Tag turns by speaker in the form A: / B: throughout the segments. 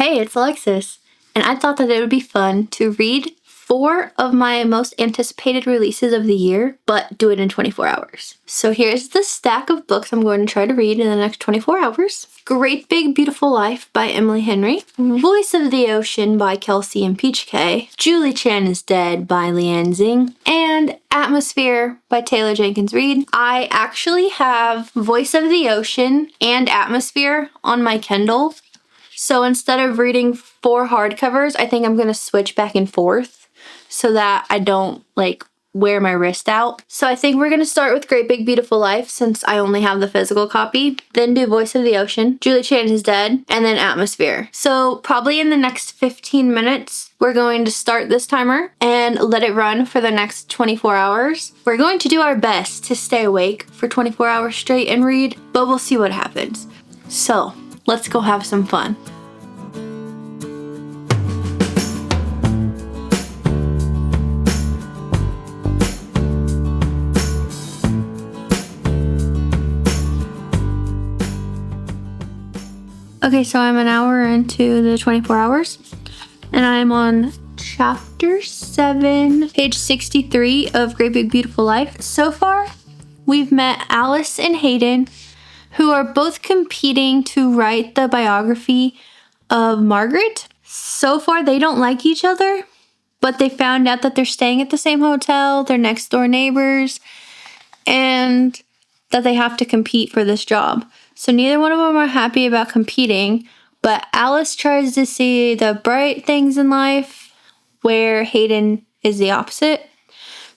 A: Hey, it's Alexis, and I thought that it would be fun to read 4 of my most anticipated releases of the year, but do it in 24 hours. So here's the stack of books I'm going to try to read in the next 24 hours. Great Big Beautiful Life by Emily Henry, Voice of the Ocean by Kelsey and Peach K, Julie Chan is Dead by Leanne Zing, and Atmosphere by Taylor Jenkins Reid. I actually have Voice of the Ocean and Atmosphere on my Kindle. So instead of reading 4 hardcovers, I think I'm going to switch back and forth so that I don't wear my wrist out. So I think we're going to start with Great Big Beautiful Life since I only have the physical copy, then do Voice of the Ocean, Julie Chan is Dead, and then Atmosphere. So probably in the next 15 minutes, we're going to start this timer and let it run for the next 24 hours. We're going to do our best to stay awake for 24 hours straight and read, but we'll see what happens. So let's go have some fun. Okay, so I'm an hour into the 24 hours, and I'm on chapter 7, page 63 of Great Big Beautiful Life. So far, we've met Alice and Hayden, who are both competing to write the biography of Margaret. So far, they don't like each other, but they found out that they're staying at the same hotel, they're next door neighbors, and that they have to compete for this job. So neither one of them are happy about competing, but Alice tries to see the bright things in life where Hayden is the opposite.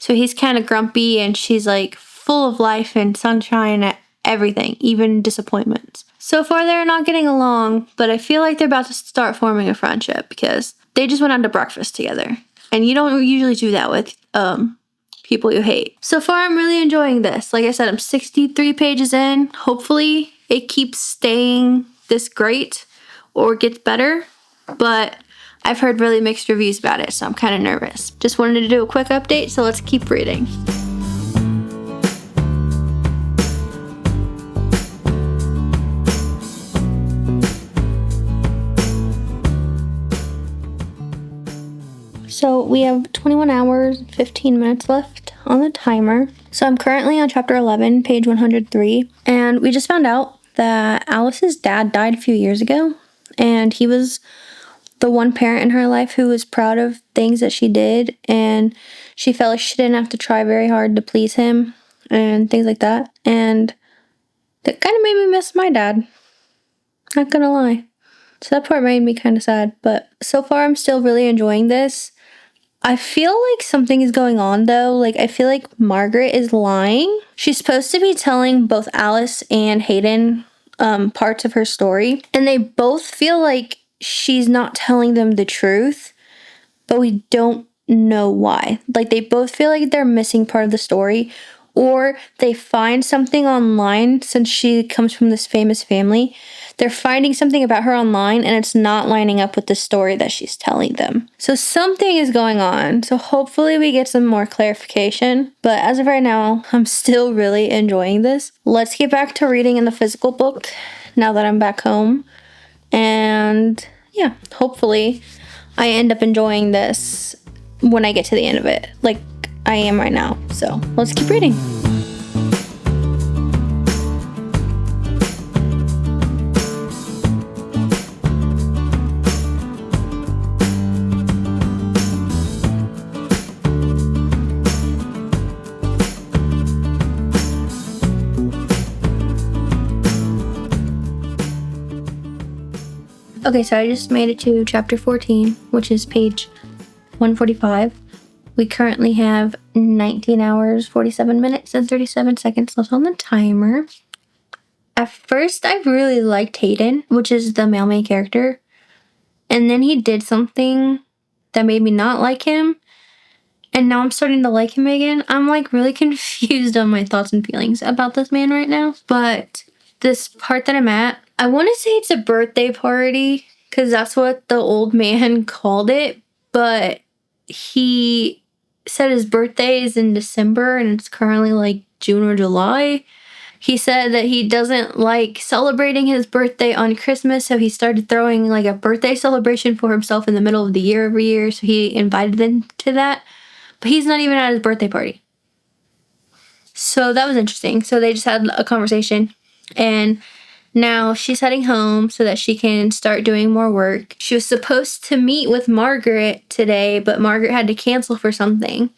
A: So he's kind of grumpy and she's full of life and sunshine at everything, even disappointments. So far they're not getting along, but I feel like they're about to start forming a friendship because they just went out to breakfast together. And you don't usually do that with people you hate. So far I'm really enjoying this. Like I said, I'm 63 pages in. Hopefully it keeps staying this great or gets better, but I've heard really mixed reviews about it, so I'm kind of nervous. Just wanted to do a quick update, so let's keep reading. So we have 21 hours, 15 minutes left on the timer. So I'm currently on chapter 11, page 103, and we just found out that Alice's dad died a few years ago, and he was the one parent in her life who was proud of things that she did, and she felt like she didn't have to try very hard to please him and things like that. And that kind of made me miss my dad, not gonna lie. So that part made me kind of sad, but so far I'm still really enjoying this. I feel like something is going on though. I feel like Margaret is lying. She's supposed to be telling both Alice and Hayden parts of her story, and they both feel like she's not telling them the truth, but we don't know why. They both feel like they're missing part of the story, or they find something online since she comes from this famous family. They're finding something about her online and it's not lining up with the story that she's telling them. So something is going on. So hopefully we get some more clarification. But as of right now, I'm still really enjoying this. Let's get back to reading in the physical book now that I'm back home. And yeah, hopefully I end up enjoying this when I get to the end of it, like I am right now. So let's keep reading. Okay, so I just made it to chapter 14, which is page 145. We currently have 19 hours, 47 minutes, and 37 seconds left on the timer. At first, I really liked Hayden, which is the male main character. And then he did something that made me not like him. And now I'm starting to like him again. I'm really confused on my thoughts and feelings about this man right now. But this part that I'm at, I want to say it's a birthday party because that's what the old man called it. But he said his birthday is in December and it's currently June or July. He said that he doesn't like celebrating his birthday on Christmas, so he started throwing like a birthday celebration for himself in the middle of the year every year, so he invited them to that. But he's not even at his birthday party. So that was interesting. So they just had a conversation, and now she's heading home so that she can start doing more work. She was supposed to meet with Margaret today, but Margaret had to cancel for something.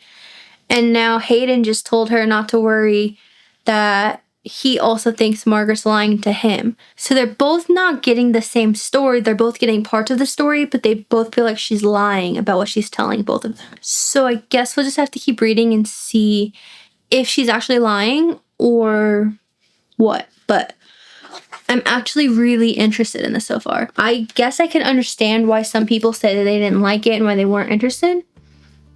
A: And now Hayden just told her not to worry, that he also thinks Margaret's lying to him. So they're both not getting the same story. They're both getting parts of the story, but they both feel like she's lying about what she's telling both of them. So I guess we'll just have to keep reading and see if she's actually lying or what. But I'm actually really interested in this so far. I guess I can understand why some people say that they didn't like it and why they weren't interested.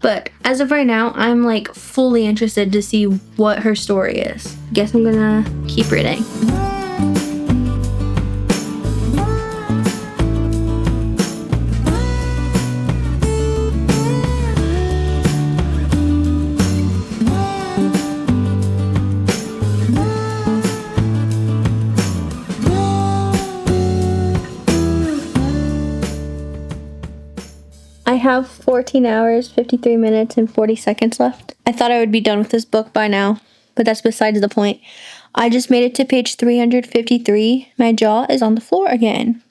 A: But as of right now, I'm like fully interested to see what her story is. Guess I'm gonna keep reading. I have 14 hours, 53 minutes, and 40 seconds left. I thought I would be done with this book by now, but that's besides the point. I just made it to page 353. My jaw is on the floor again.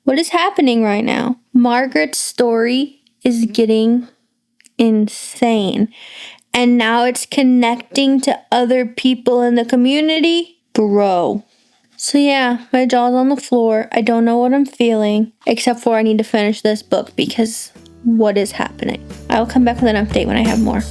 A: What is happening right now? Margaret's story is getting insane. And now it's connecting to other people in the community? Bro. So yeah, my jaw's on the floor. I don't know what I'm feeling, except for I need to finish this book because what is happening? I'll come back with an update when I have more.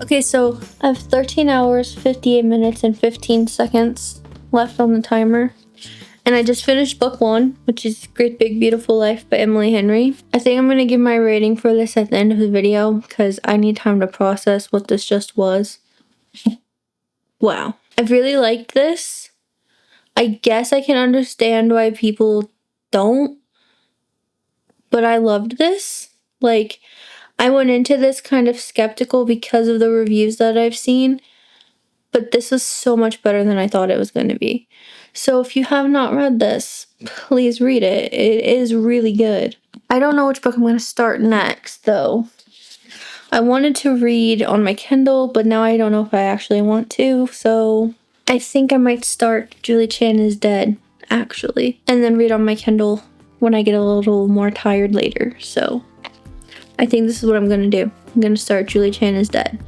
A: Okay, so I have 13 hours, 58 minutes, and 15 seconds left on the timer. And I just finished book 1, which is Great Big Beautiful Life by Emily Henry. I think I'm going to give my rating for this at the end of the video because I need time to process what this just was. Wow. I really liked this. I guess I can understand why people don't, but I loved this. Like, I went into this kind of skeptical because of the reviews that I've seen, but this was so much better than I thought it was going to be. So if you have not read this, please read it. It is really good. I don't know which book I'm going to start next, though. I wanted to read on my Kindle, but now I don't know if I actually want to, so I think I might start Julie Chan is Dead, actually, and then read on my Kindle when I get a little more tired later, so I think this is what I'm going to do. I'm going to start Julie Chan is Dead.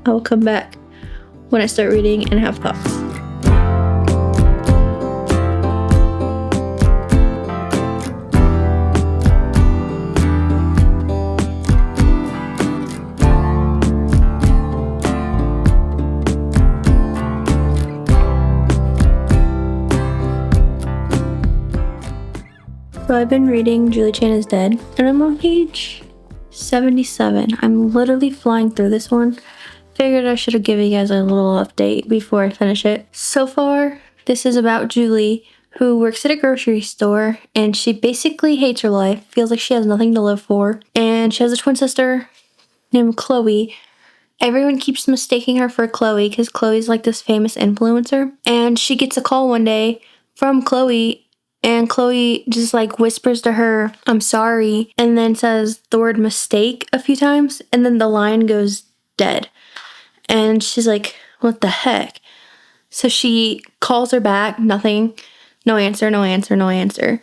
A: I will come back when I start reading and have thoughts. So I've been reading Julie Chan is Dead, and I'm on page 77. I'm literally flying through this one. Figured I should have given you guys a little update before I finish it. So far, this is about Julie, who works at a grocery store, and she basically hates her life, feels like she has nothing to live for, and she has a twin sister named Chloe. Everyone keeps mistaking her for Chloe because Chloe's like this famous influencer, and she gets a call one day from Chloe, and Chloe just like whispers to her, "I'm sorry," and then says the word mistake a few times, and then the line goes dead. And she's like, what the heck? So she calls her back, nothing, no answer, no answer, no answer.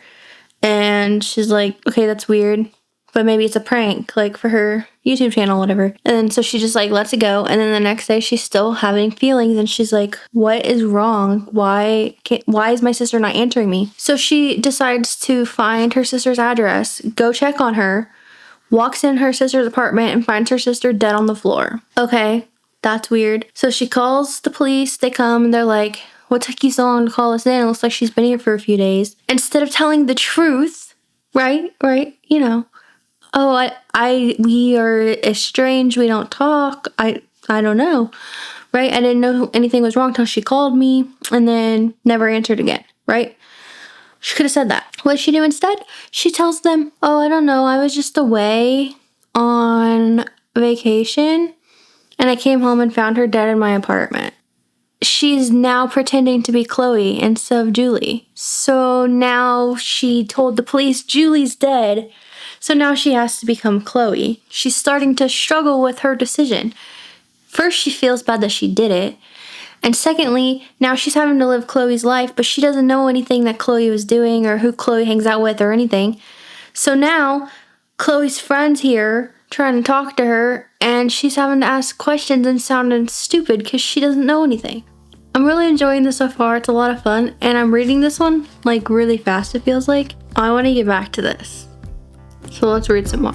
A: And she's like, okay, that's weird, but maybe it's a prank, like for her YouTube channel, whatever. And then so she just like lets it go. And then the next day she's still having feelings, and she's like, what is wrong? Why is my sister not answering me? So she decides to find her sister's address, go check on her, walks in her sister's apartment and finds her sister dead on the floor. Okay, that's weird. So she calls the police, they come, and they're like, what took you so long to call us in? It looks like she's been here for a few days. Instead of telling the truth, right, you know, oh, we are estranged. We don't talk. I don't know, right? I didn't know anything was wrong till she called me and then never answered again, right? She could have said that. What did she do instead? She tells them, oh, I don't know. I was just away on vacation and I came home and found her dead in my apartment. She's now pretending to be Chloe instead of Julie. So now she told the police Julie's dead. So now she has to become Chloe. She's starting to struggle with her decision. First, she feels bad that she did it. And secondly, now she's having to live Chloe's life, but she doesn't know anything that Chloe was doing or who Chloe hangs out with or anything. So now Chloe's friend's here trying to talk to her, and she's having to ask questions and sounding stupid because she doesn't know anything. I'm really enjoying this so far. It's a lot of fun, and I'm reading this one like really fast, it feels like. I want to get back to this. So let's read some more.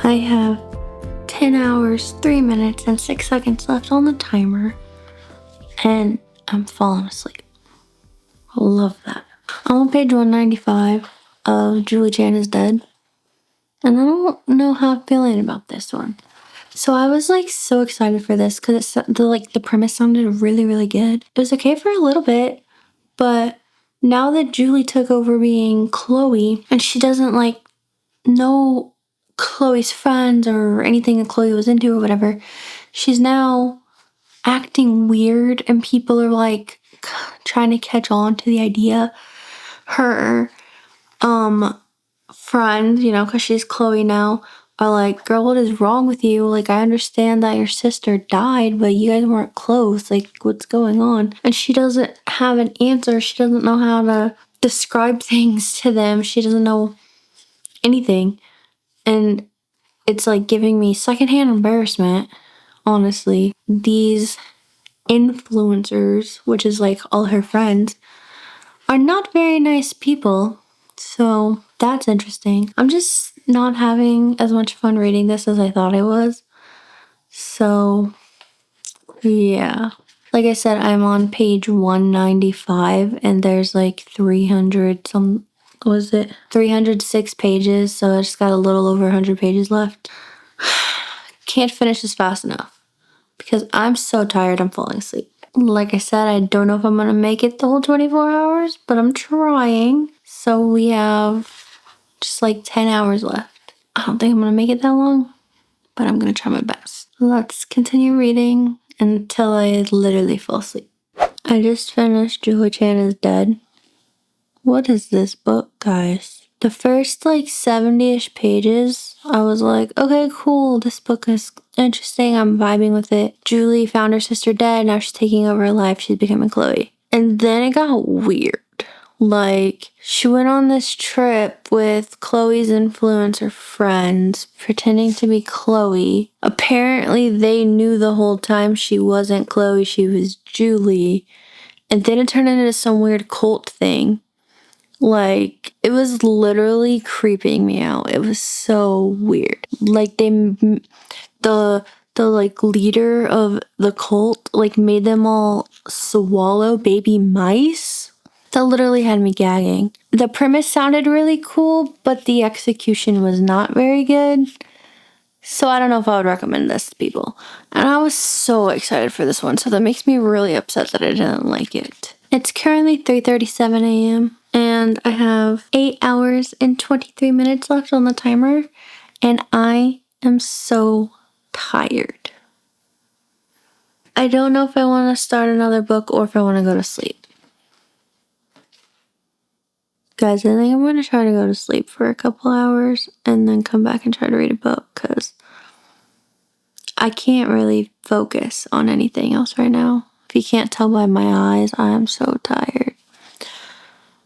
A: I have 10 hours, 3 minutes, and 6 seconds left on the timer, and I'm falling asleep. I love that. I'm on page 195 of Julie Chan is Dead, and I don't know how I'm feeling about this one. So I was like so excited for this because the premise sounded really, really good. It was okay for a little bit, but now that Julie took over being Chloe and she doesn't like know Chloe's friends or anything that Chloe was into or whatever, she's now acting weird and people are like trying to catch on to the idea. Her friends, because she's Chloe now, are like, girl, what is wrong with you? Like, I understand that your sister died, but you guys weren't close. Like, what's going on? And she doesn't have an answer. She doesn't know how to describe things to them. She doesn't know anything. And it's like giving me secondhand embarrassment, honestly. These influencers, which is like all her friends, are not very nice people. So that's interesting. I'm just not having as much fun reading this as I thought I was. So yeah. Like I said, I'm on page 195 and there's like 306 pages. So I just got a little over 100 pages left. Can't finish this fast enough because I'm so tired I'm falling asleep. Like I said, I don't know if I'm gonna make it the whole 24 hours, but I'm trying. So we have just like 10 hours left. I don't think I'm gonna make it that long, but I'm gonna try my best. Let's continue reading until I literally fall asleep. I just finished Julie Chan is Dead. What is this book, guys? The first like 70-ish pages, I was like, okay, cool, this book is interesting, I'm vibing with it. Julie found her sister dead, now she's taking over her life, she's becoming Chloe. And then it got weird. Like, she went on this trip with Chloe's influencer friends, pretending to be Chloe. Apparently, they knew the whole time she wasn't Chloe, she was Julie. And then it turned into some weird cult thing. Like, it was literally creeping me out. It was so weird. Like, the like leader of the cult like made them all swallow baby mice. That literally had me gagging. The premise sounded really cool, but the execution was not very good. So I don't know if I would recommend this to people. And I was so excited for this one, so that makes me really upset that I didn't like it. It's currently 3:37 a.m. and I have 8 hours and 23 minutes left on the timer, and I am so tired. I don't know if I want to start another book or if I want to go to sleep. Guys, I think I'm going to try to go to sleep for a couple hours and then come back and try to read a book because I can't really focus on anything else right now. If you can't tell by my eyes, I am so tired.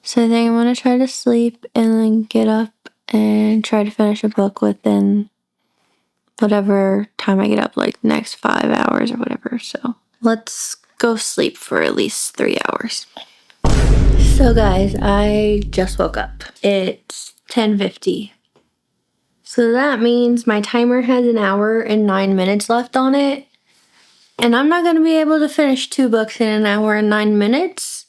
A: So I think I'm going to try to sleep and then get up and try to finish a book within whatever time I get up, like the next 5 hours or whatever. So let's go sleep for at least 3 hours. So guys, I just woke up. It's 10:50. So that means my timer has an hour and 9 minutes left on it. And I'm not going to be able to finish 2 books in an hour and 9 minutes.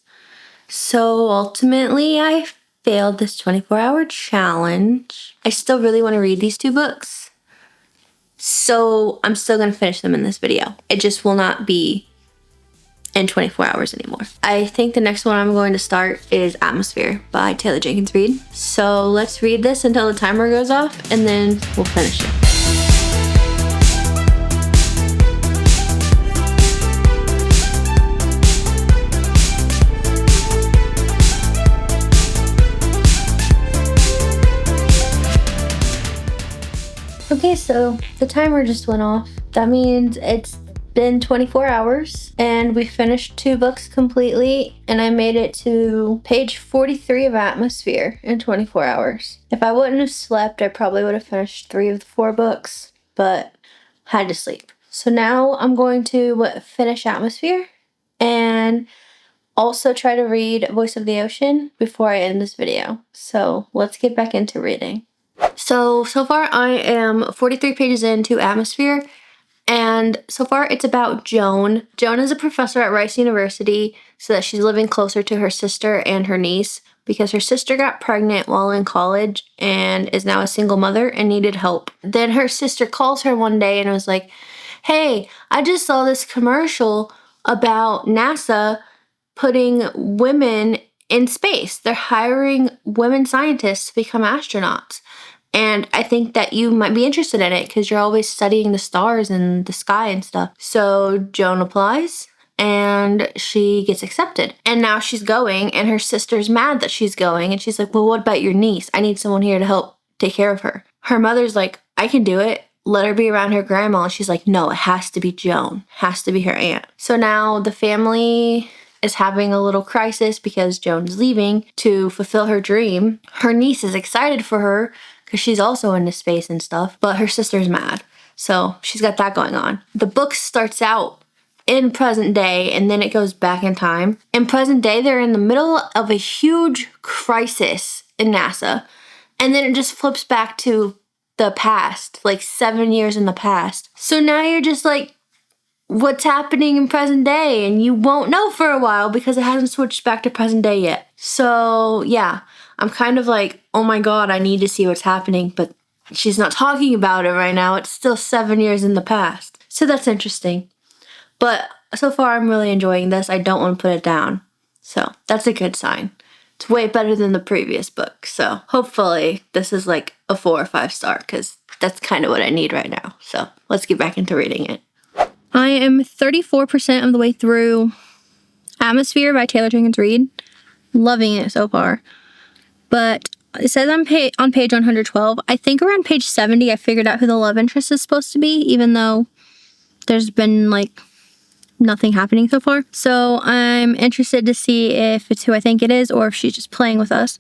A: So ultimately, I failed this 24-hour challenge. I still really want to read these 2 books. So I'm still going to finish them in this video. It just will not be in 24 hours anymore. I think the next one I'm going to start is Atmosphere by Taylor Jenkins Reid. So let's read this until the timer goes off and then we'll finish it. Okay, so the timer just went off. That means it's been 24 hours and we finished 2 books completely, and I made it to page 43 of Atmosphere in 24 hours. If I wouldn't have slept, I probably would have finished 3 of the 4 books, but had to sleep. So now I'm going to finish Atmosphere and also try to read Voice of the Ocean before I end this video. So let's get back into reading. So far I am 43 pages into Atmosphere, and so far it's about Joan. Joan is a professor at Rice University, so that she's living closer to her sister and her niece because her sister got pregnant while in college and is now a single mother and needed help. Then her sister calls her one day and was like, "Hey, I just saw this commercial about NASA putting women in space. They're hiring women scientists to become astronauts. And I think that you might be interested in it because you're always studying the stars and the sky and stuff." So Joan applies and she gets accepted. And now she's going and her sister's mad that she's going. And she's like, "Well, what about your niece? I need someone here to help take care of her." Her mother's like, "I can do it. Let her be around her grandma." And she's like, "No, it has to be Joan. Has to be her aunt." So now the family is having a little crisis because Joan's leaving to fulfill her dream. Her niece is excited for her because she's also into space and stuff, but her sister's mad. So she's got that going on. The book starts out in present day and then it goes back in time. In present day, they're in the middle of a huge crisis in NASA. And then it just flips back to the past, like 7 years in the past. So now you're just like, what's happening in present day? And you won't know for a while because it hasn't switched back to present day yet. So yeah, I'm kind of like, oh my God, I need to see what's happening, but she's not talking about it right now. It's still 7 years in the past. So that's interesting. But so far, I'm really enjoying this. I don't want to put it down. So that's a good sign. It's way better than the previous book. So hopefully this is like a 4 or 5 star because that's kind of what I need right now. So let's get back into reading it. I am 34% of the way through Atmosphere by Taylor Jenkins Reid. Loving it so far. But it says on page 112. I think around page 70 I figured out who the love interest is supposed to be, even though there's been like nothing happening so far. So I'm interested to see if it's who I think it is or if she's just playing with us.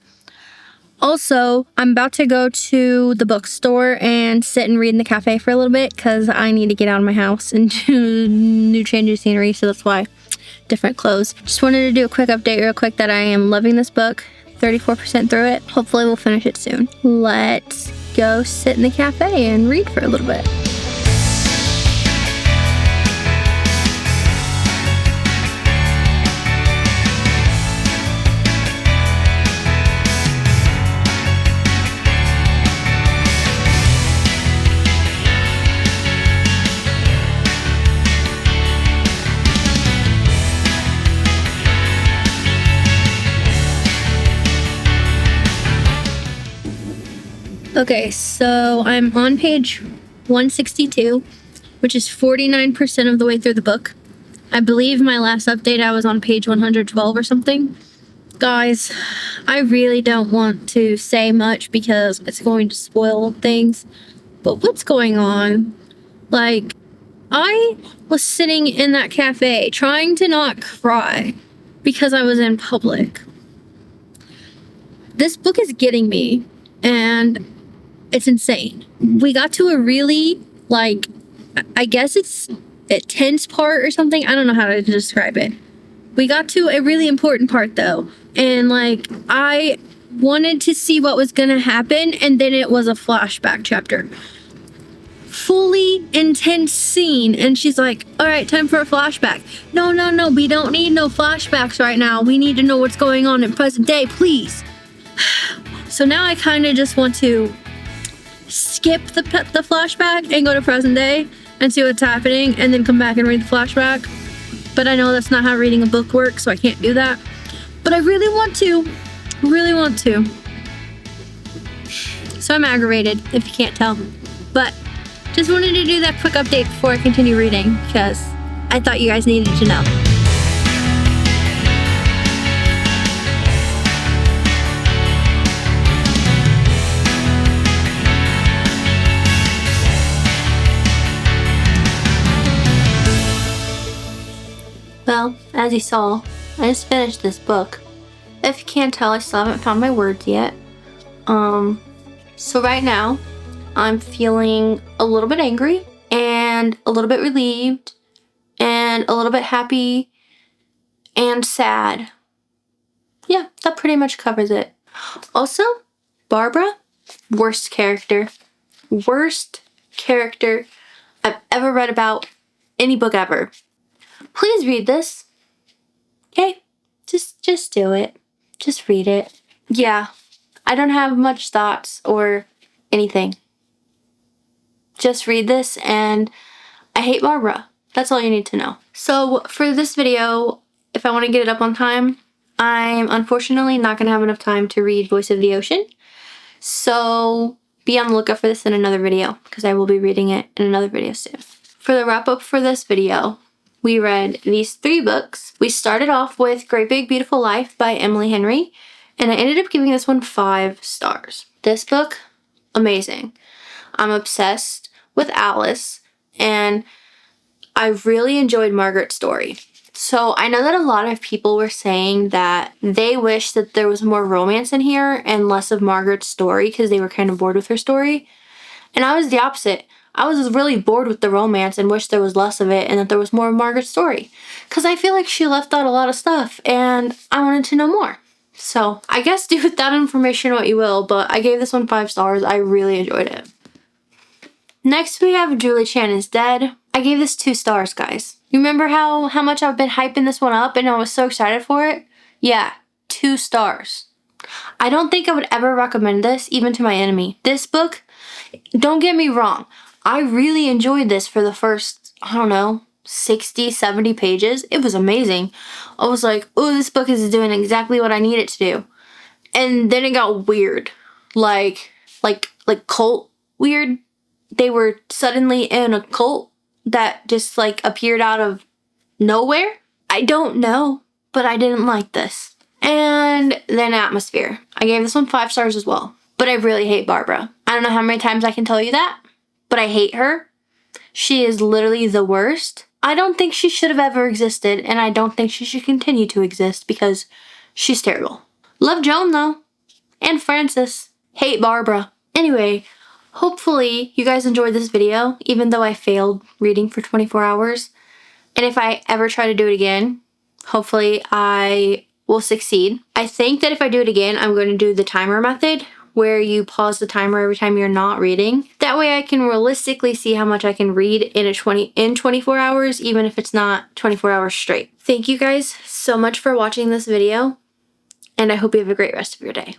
A: Also, I'm about to go to the bookstore and sit and read in the cafe for a little bit because I need to get out of my house and do new change of scenery, so that's why. Different clothes. Just wanted to do a quick update real quick that I am loving this book. 34% through it. Hopefully we'll finish it soon. Let's go sit in the cafe and read for a little bit. Okay, so I'm on page 162, which is 49% of the way through the book. I believe my last update I was on page 112 or something. Guys, I really don't want to say much because it's going to spoil things, but what's going on? Like, I was sitting in that cafe trying to not cry because I was in public. This book is getting me, and it's insane. We got to a really, like, I guess it's a tense part or something. I don't know how to describe it. We got to a really important part, though, and like I wanted to see what was gonna happen, and then it was a flashback chapter. Fully intense scene, and she's like, all right, time for a flashback. No, we don't need no flashbacks right now. We need to know what's going on in present day, please. So now I kind of just want to skip the flashback and go to present day and see what's happening, and then come back and read the flashback. But I know that's not how reading a book works, so I can't do that. But I really want to. So I'm aggravated, if you can't tell. But just wanted to do that quick update before I continue reading, because I thought you guys needed to know. Well, as you saw, I just finished this book. If you can't tell, I still haven't found my words yet. So right now, I'm feeling a little bit angry, and a little bit relieved, and a little bit happy, and sad. Yeah, that pretty much covers it. Also, Barbara, worst character I've ever read about any book ever. Please read this. Okay? Just do it. Just read it. Yeah, I don't have much thoughts or anything. Just read this, and I hate Barbara. That's all you need to know. So for this video, if I want to get it up on time, I'm unfortunately not going to have enough time to read Voice of the Ocean. So be on the lookout for this in another video, because I will be reading it in another video soon. For the wrap up for this video, we read these 3 books. We started off with Great Big Beautiful Life by Emily Henry, and I ended up giving this one 5 stars. This book, amazing. I'm obsessed with Alice, and I really enjoyed Margaret's story. So I know that a lot of people were saying that they wish that there was more romance in here and less of Margaret's story, because they were kind of bored with her story. And I was the opposite. I was really bored with the romance and wished there was less of it and that there was more of Margaret's story, because I feel like she left out a lot of stuff and I wanted to know more. So I guess do with that information what you will, but I gave this one 5 stars. I really enjoyed it. Next we have Julie Chan is Dead. I gave this 2 stars, guys. You remember how much I've been hyping this one up and I was so excited for it? Yeah, 2 stars. I don't think I would ever recommend this even to my enemy. This book, don't get me wrong, I really enjoyed this for the first, 60, 70 pages. It was amazing. I was like, oh, this book is doing exactly what I need it to do. And then it got weird. Like cult weird. They were suddenly in a cult that just appeared out of nowhere. I don't know, but I didn't like this. And then Atmosphere. I gave this one 5 stars as well. But I really hate Barbara. I don't know how many times I can tell you that, but I hate her. She is literally the worst. I don't think she should have ever existed, and I don't think she should continue to exist because she's terrible. Love Joan though, and Frances. Hate Barbara. Anyway, hopefully you guys enjoyed this video, even though I failed reading for 24 hours. And if I ever try to do it again, hopefully I will succeed. I think that if I do it again, I'm going to do the timer method, where you pause the timer every time you're not reading. That way I can realistically see how much I can read in 24 hours, even if it's not 24 hours straight. Thank you guys so much for watching this video, and I hope you have a great rest of your day.